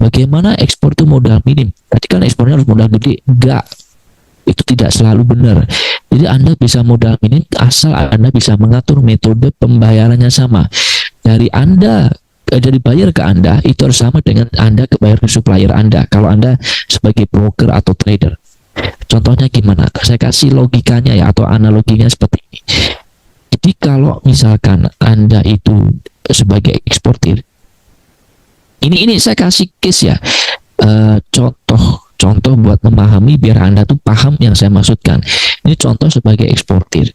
Bagaimana ekspor itu modal minim? Tadi kan ekspornya harus modal gede. Enggak, itu tidak selalu benar. Jadi Anda bisa modal minim asal Anda bisa mengatur metode pembayarannya sama. Dari bayar ke Anda itu harus sama dengan Anda bayar ke supplier Anda. Kalau Anda sebagai broker atau trader. Contohnya gimana? Saya kasih logikanya ya, atau analoginya seperti ini. Jadi kalau misalkan Anda itu sebagai eksportir, ini saya kasih case ya, contoh buat memahami biar Anda tuh paham yang saya maksudkan. Ini contoh sebagai eksportir,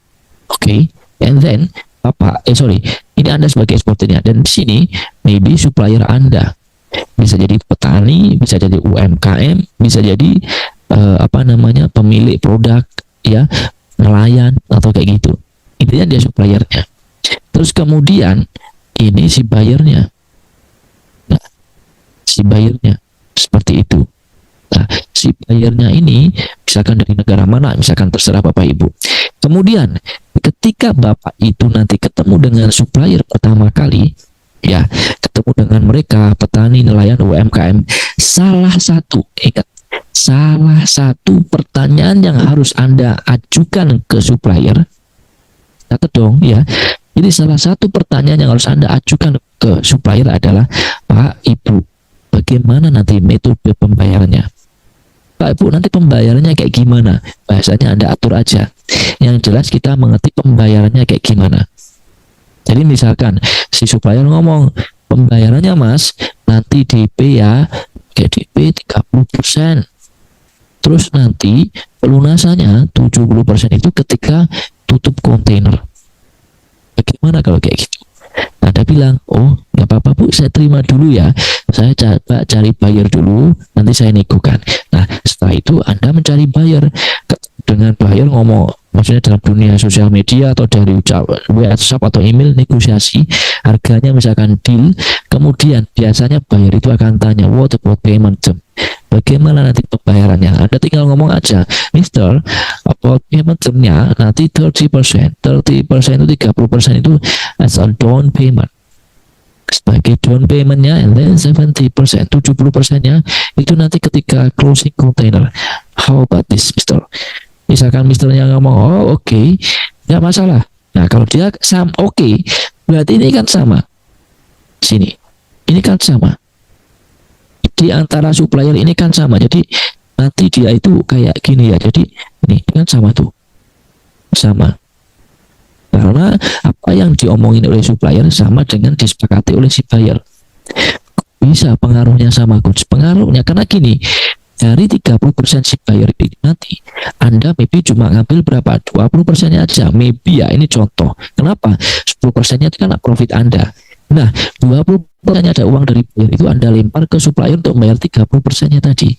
oke? And then ini Anda sebagai eksportirnya, dan di sini maybe supplier Anda bisa jadi petani, bisa jadi UMKM, bisa jadi pemilik produk ya, nelayan atau kayak gitu. Intinya dia suppliernya. Terus kemudian ini si bayarnya. Nah, si bayarnya seperti itu. Nah, si bayarnya ini misalkan dari negara mana, misalkan terserah Bapak Ibu. Kemudian ketika Bapak itu nanti ketemu dengan supplier pertama kali, ya, ketemu dengan mereka petani, nelayan, UMKM, salah satu pertanyaan yang harus Anda ajukan ke supplier, catat dong ya. Jadi salah satu pertanyaan yang harus Anda ajukan ke supplier adalah, Pak Ibu, bagaimana nanti metode pembayarannya? Pak Ibu, nanti pembayarannya kayak gimana? Bahasanya Anda atur aja. Yang jelas kita mengerti pembayarannya kayak gimana. Jadi misalkan si supplier ngomong, pembayarannya Mas, nanti DP ya, kayak DP 30%. Terus nanti pelunasannya 70% itu ketika tutup kontainer. Bagaimana kalau kayak gitu? Anda bilang, oh nggak apa-apa Bu, saya terima dulu ya, saya coba cari buyer dulu, nanti saya negokan. Nah setelah itu Anda mencari buyer, dengan buyer ngomong, maksudnya dalam dunia sosial media atau dari WhatsApp atau email, negosiasi harganya misalkan deal. Kemudian biasanya buyer itu akan tanya, what about payment term? Bagaimana nanti pembayarannya? Anda tinggal ngomong aja, Mister, about payment termnya nanti 30%, 30% itu 30% itu as a down payment, sebagai down paymentnya, and then 70%, 70%-nya itu nanti ketika closing container. How about this, Mister? Misalkan misternya ngomong, oh oke, nggak masalah. Nah kalau dia oke, berarti ini kan sama. Sini, ini kan sama. Di antara supplier ini kan sama. Jadi nanti dia itu kayak gini ya. Jadi ini kan sama tuh, sama. Karena apa yang diomongin oleh supplier sama dengan disepakati oleh si buyer. Bisa pengaruhnya sama, coach. Pengaruhnya karena gini. Dari 30% si buyer ini nanti Anda maybe cuma ngambil berapa? 20%-nya aja, maybe ya, ini contoh. Kenapa? 10%-nya itu kan profit Anda. Nah, 20%-nya ada uang dari buyer itu Anda lempar ke supplier untuk membayar 30%-nya tadi.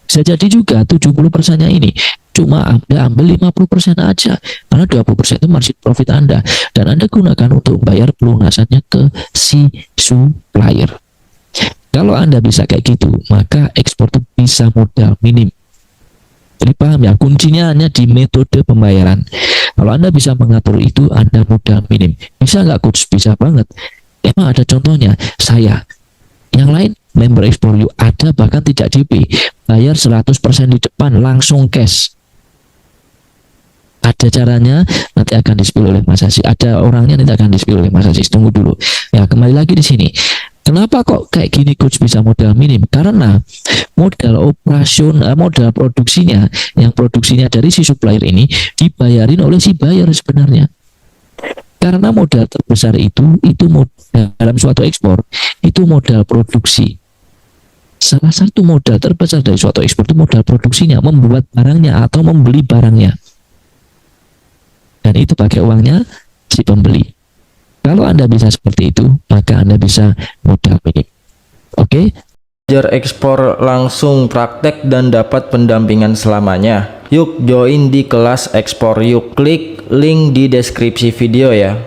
Bisa jadi juga 70%-nya ini cuma Anda ambil 50% aja, karena 20% itu margin profit Anda, dan Anda gunakan untuk membayar pelunasannya ke si supplier. Kalau Anda bisa kayak gitu, maka ekspor itu bisa modal minim. Jadi paham ya, kuncinya hanya di metode pembayaran. Kalau Anda bisa mengatur itu, Anda modal minim. Bisa nggak, coach? Bisa banget. Emang ada contohnya, saya. Yang lain, member Explore You ada bahkan tidak DP, bayar 100% di depan, langsung cash. Ada caranya, nanti akan di-spill oleh Mas Aziz. Ada orangnya, nanti akan di-spill oleh Mas Aziz. Tunggu dulu. Ya, kembali lagi di sini. Kenapa kok kayak gini coach bisa modal minim? Karena modal modal produksinya, yang produksinya dari si supplier ini dibayarin oleh si buyer sebenarnya. Karena modal terbesar itu modal dalam suatu ekspor, itu modal produksi. Salah satu modal terbesar dari suatu ekspor itu modal produksinya, membuat barangnya atau membeli barangnya. Dan itu pakai uangnya si pembeli. Kalau Anda bisa seperti itu, maka Anda bisa modal minim. Oke? Belajar ekspor langsung praktek dan dapat pendampingan selamanya. Yuk join di kelas ekspor yuk. Klik link di deskripsi video ya.